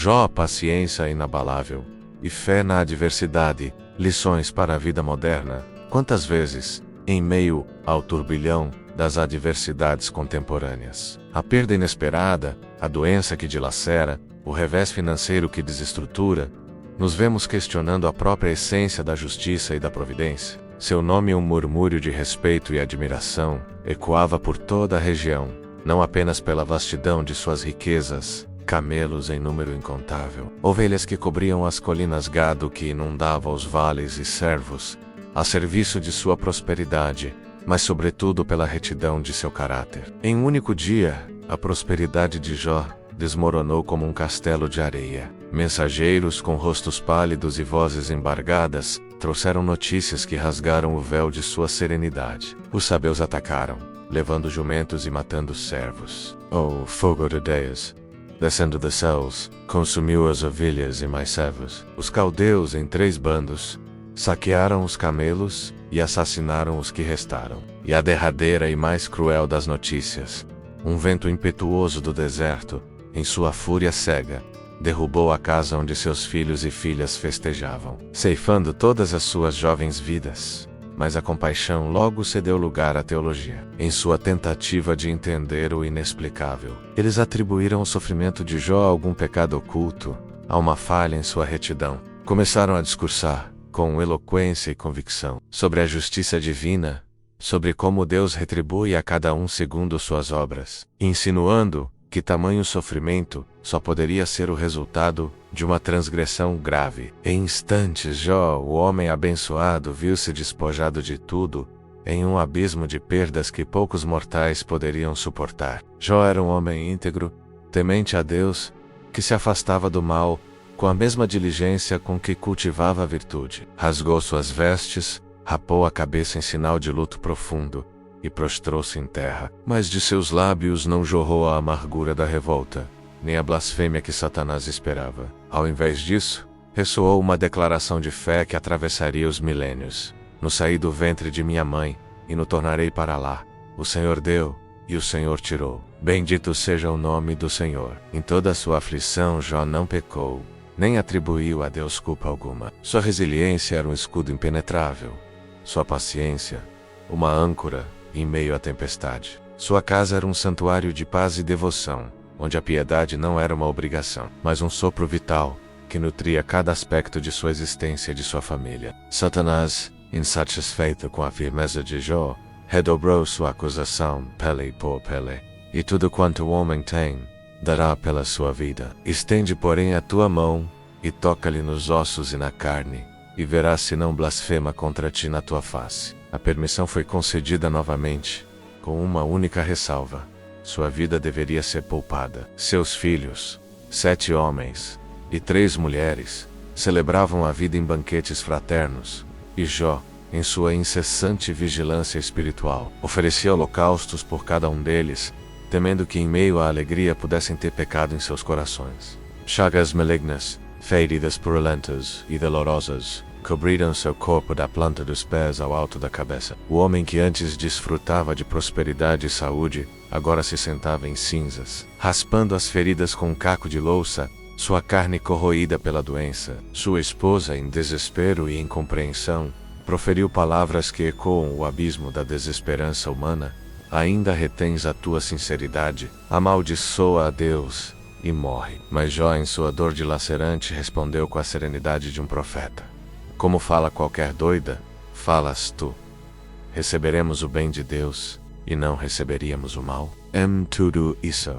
Jó, paciência inabalável e fé na adversidade, lições para a vida moderna. Quantas vezes, em meio ao turbilhão das adversidades contemporâneas, a perda inesperada, a doença que dilacera, o revés financeiro que desestrutura, nos vemos questionando a própria essência da justiça e da providência. Seu nome, um murmúrio de respeito e admiração, ecoava por toda a região, não apenas pela vastidão de suas riquezas, camelos em número incontável, ovelhas que cobriam as colinas, gado que inundava os vales e servos, a serviço de sua prosperidade, mas sobretudo pela retidão de seu caráter. Em um único dia, a prosperidade de Jó desmoronou como um castelo de areia. Mensageiros com rostos pálidos e vozes embargadas trouxeram notícias que rasgaram o véu de sua serenidade. Os sabeus atacaram, levando jumentos e matando servos. Oh, fogo de Deus, descendo dos céus, consumiu as ovelhas e mais servos. Os caldeus, em 3 bandos, saquearam os camelos e assassinaram os que restaram. E a derradeira e mais cruel das notícias, um vento impetuoso do deserto, em sua fúria cega, derrubou a casa onde seus filhos e filhas festejavam, ceifando todas as suas jovens vidas. Mas a compaixão logo cedeu lugar à teologia. Em sua tentativa de entender o inexplicável, eles atribuíram o sofrimento de Jó a algum pecado oculto, a uma falha em sua retidão. Começaram a discursar, com eloquência e convicção, sobre a justiça divina, sobre como Deus retribui a cada um segundo suas obras, insinuando que tamanho sofrimento só poderia ser o resultado de uma transgressão grave. Em instantes, Jó, o homem abençoado, viu-se despojado de tudo, em um abismo de perdas que poucos mortais poderiam suportar. Jó era um homem íntegro, temente a Deus, que se afastava do mal, com a mesma diligência com que cultivava a virtude. Rasgou suas vestes, rapou a cabeça em sinal de luto profundo, e prostrou-se em terra. Mas de seus lábios não jorrou a amargura da revolta, nem a blasfêmia que Satanás esperava. Ao invés disso, ressoou uma declaração de fé que atravessaria os milênios. No saí do ventre de minha mãe, e no tornarei para lá. O Senhor deu, e o Senhor tirou. Bendito seja o nome do Senhor. Em toda a sua aflição, Jó não pecou, nem atribuiu a Deus culpa alguma. Sua resiliência era um escudo impenetrável. Sua paciência, uma âncora em meio à tempestade. Sua casa era um santuário de paz e devoção, onde a piedade não era uma obrigação, mas um sopro vital, que nutria cada aspecto de sua existência e de sua família. Satanás, insatisfeito com a firmeza de Jó, redobrou sua acusação, pele por pele, e tudo quanto o homem tem, dará pela sua vida. Estende, porém, a tua mão, e toca-lhe nos ossos e na carne, e verás se não blasfema contra ti na tua face. A permissão foi concedida novamente, com uma única ressalva: sua vida deveria ser poupada. Seus filhos, 7 homens e 3 mulheres, celebravam a vida em banquetes fraternos, e Jó, em sua incessante vigilância espiritual, oferecia holocaustos por cada um deles, temendo que em meio à alegria pudessem ter pecado em seus corações. Chagas malignas, feridas purulentas e dolorosas, cobriram seu corpo da planta dos pés ao alto da cabeça. O homem que antes desfrutava de prosperidade e saúde, agora se sentava em cinzas, raspando as feridas com um caco de louça, sua carne corroída pela doença. Sua esposa, em desespero e incompreensão, proferiu palavras que ecoam o abismo da desesperança humana. Ainda retens a tua sinceridade, amaldiçoa a Deus e morre. Mas Jó, em sua dor dilacerante, respondeu com a serenidade de um profeta: como fala qualquer doida, falas tu. Receberemos o bem de Deus, e não receberíamos o mal? Tudo isso.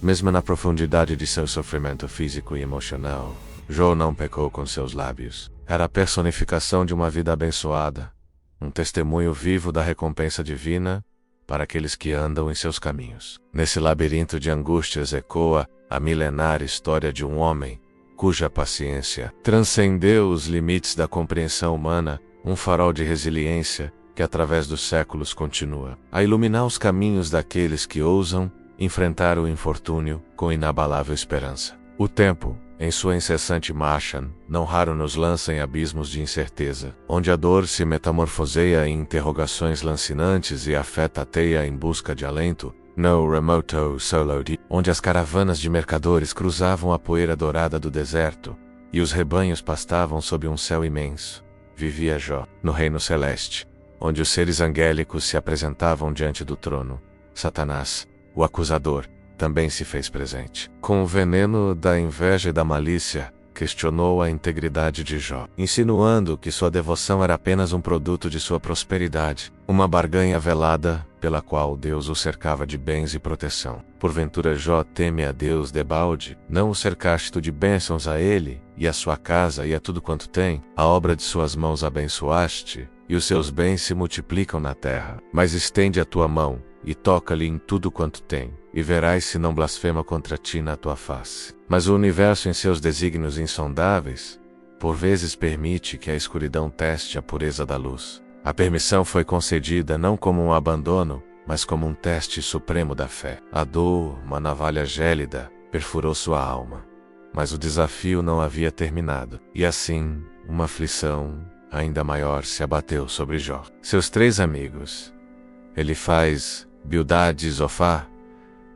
Mesmo na profundidade de seu sofrimento físico e emocional, Jó não pecou com seus lábios. Era a personificação de uma vida abençoada, um testemunho vivo da recompensa divina para aqueles que andam em seus caminhos. Nesse labirinto de angústias ecoa a milenar história de um homem cuja paciência transcendeu os limites da compreensão humana, um farol de resiliência que através dos séculos continua a iluminar os caminhos daqueles que ousam enfrentar o infortúnio com inabalável esperança. O tempo, em sua incessante marcha, não raro nos lança em abismos de incerteza, onde a dor se metamorfoseia em interrogações lancinantes e a fé tateia em busca de alento. no remoto solo de onde as caravanas de mercadores cruzavam a poeira dourada do deserto, e os rebanhos pastavam sob um céu imenso, vivia Jó, no reino celeste, onde os seres angélicos se apresentavam diante do trono. Satanás, o acusador, também se fez presente. Com o veneno da inveja e da malícia, questionou a integridade de Jó, insinuando que sua devoção era apenas um produto de sua prosperidade, uma barganha velada pela qual Deus o cercava de bens e proteção. Porventura Jó teme a Deus debalde? Não o cercaste tu de bênçãos a ele, e a sua casa e a tudo quanto tem? A obra de suas mãos abençoaste, e os seus bens se multiplicam na terra. Mas estende a tua mão, e toca-lhe em tudo quanto tem, e verás se não blasfema contra ti na tua face. Mas o universo em seus desígnios insondáveis, por vezes permite que a escuridão teste a pureza da luz. A permissão foi concedida não como um abandono, mas como um teste supremo da fé. A dor, uma navalha gélida, perfurou sua alma. Mas o desafio não havia terminado. E assim, uma aflição ainda maior se abateu sobre Jó. Seus 3 amigos, Elifaz, Bildade e Zofar,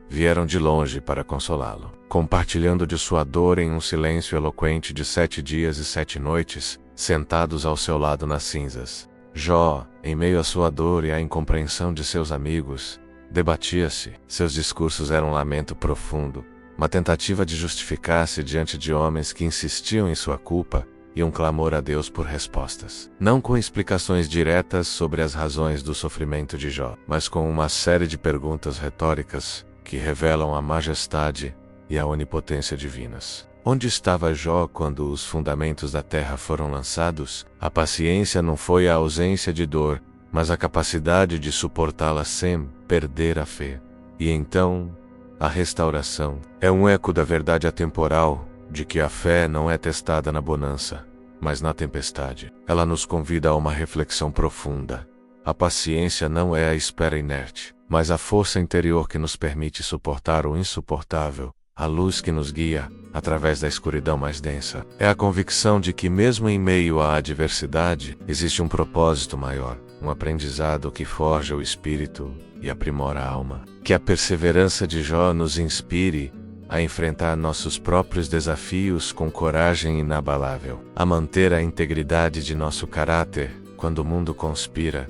vieram de longe para consolá-lo, compartilhando de sua dor em um silêncio eloquente de 7 dias e 7 noites, sentados ao seu lado nas cinzas. Jó, em meio à sua dor e à incompreensão de seus amigos, debatia-se. Seus discursos eram um lamento profundo, uma tentativa de justificar-se diante de homens que insistiam em sua culpa, e um clamor a Deus por respostas. Não com explicações diretas sobre as razões do sofrimento de Jó, mas com uma série de perguntas retóricas que revelam a majestade e a onipotência divinas. Onde estava Jó quando os fundamentos da terra foram lançados? A paciência não foi a ausência de dor, mas a capacidade de suportá-la sem perder a fé. E então, a restauração é um eco da verdade atemporal, de que a fé não é testada na bonança, mas na tempestade. Ela nos convida a uma reflexão profunda. A paciência não é a espera inerte, mas a força interior que nos permite suportar o insuportável, a luz que nos guia, através da escuridão mais densa. É a convicção de que mesmo em meio à adversidade, existe um propósito maior, um aprendizado que forja o espírito e aprimora a alma. Que a perseverança de Jó nos inspire a enfrentar nossos próprios desafios com coragem inabalável, a manter a integridade de nosso caráter quando o mundo conspira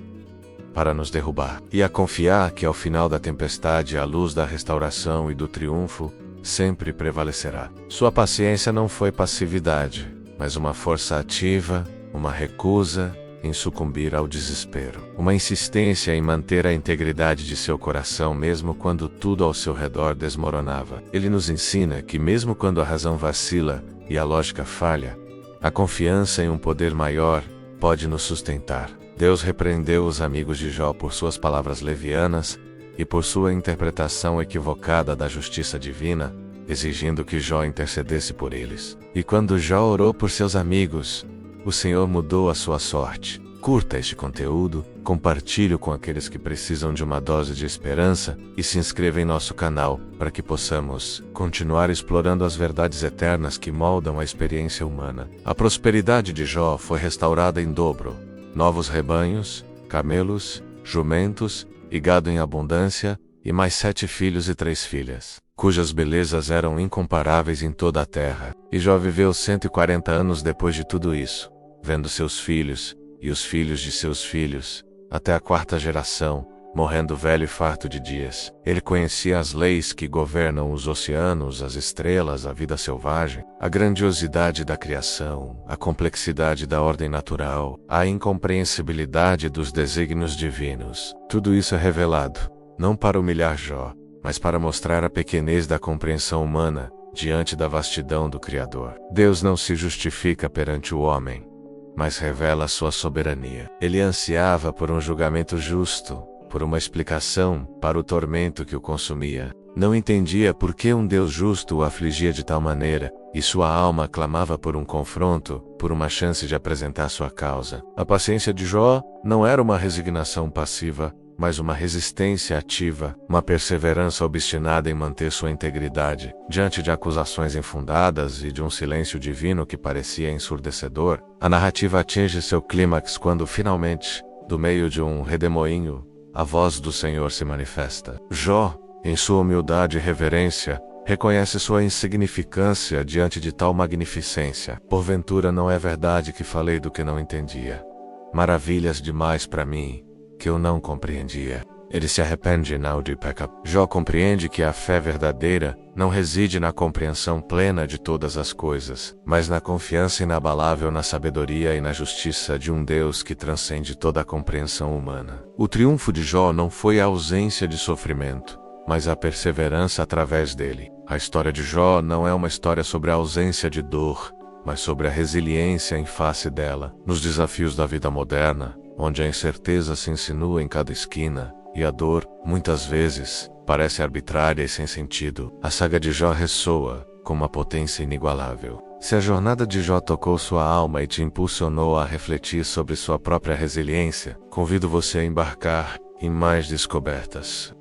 para nos derrubar, e a confiar que ao final da tempestade a luz da restauração e do triunfo sempre prevalecerá. Sua paciência não foi passividade, mas uma força ativa, uma recusa em sucumbir ao desespero, uma insistência em manter a integridade de seu coração mesmo quando tudo ao seu redor desmoronava. Ele nos ensina que mesmo quando a razão vacila e a lógica falha, a confiança em um poder maior pode nos sustentar. Deus repreendeu os amigos de Jó por suas palavras levianas e por sua interpretação equivocada da justiça divina, exigindo que Jó intercedesse por eles. E quando Jó orou por seus amigos, o Senhor mudou a sua sorte. Curta este conteúdo, compartilhe com aqueles que precisam de uma dose de esperança e se inscreva em nosso canal para que possamos continuar explorando as verdades eternas que moldam a experiência humana. A prosperidade de Jó foi restaurada em dobro. Novos rebanhos, camelos, jumentos e gado em abundância, e mais 7 filhos e 3 filhas, cujas belezas eram incomparáveis em toda a terra. E Jó viveu 140 anos depois de tudo isso, vendo seus filhos, e os filhos de seus filhos, até a 4ª geração, morrendo velho e farto de dias. Ele conhecia as leis que governam os oceanos, as estrelas, a vida selvagem, a grandiosidade da criação, a complexidade da ordem natural, a incompreensibilidade dos desígnios divinos. Tudo isso é revelado, não para humilhar Jó, mas para mostrar a pequenez da compreensão humana diante da vastidão do Criador. Deus não se justifica perante o homem, mas revela sua soberania. Ele ansiava por um julgamento justo, por uma explicação para o tormento que o consumia. Não entendia por que um Deus justo o afligia de tal maneira, e sua alma clamava por um confronto, por uma chance de apresentar sua causa. A paciência de Jó não era uma resignação passiva, mas uma resistência ativa, uma perseverança obstinada em manter sua integridade. Diante de acusações infundadas e de um silêncio divino que parecia ensurdecedor, a narrativa atinge seu clímax quando finalmente, do meio de um redemoinho, a voz do Senhor se manifesta. Jó, Em sua humildade e reverência, reconhece sua insignificância diante de tal magnificência. Porventura não é verdade que falei do que não entendia. Maravilhas demais para mim, que eu não compreendia. Ele se arrepende e não de peca. Jó compreende que a fé verdadeira não reside na compreensão plena de todas as coisas, mas na confiança inabalável na sabedoria e na justiça de um Deus que transcende toda a compreensão humana. O triunfo de Jó não foi a ausência de sofrimento, mas a perseverança através dele. A história de Jó não é uma história sobre a ausência de dor, mas sobre a resiliência em face dela. Nos desafios da vida moderna, onde a incerteza se insinua em cada esquina, e a dor, muitas vezes, parece arbitrária e sem sentido, a saga de Jó ressoa com uma potência inigualável. Se a jornada de Jó tocou sua alma e te impulsionou a refletir sobre sua própria resiliência, convido você a embarcar em mais descobertas.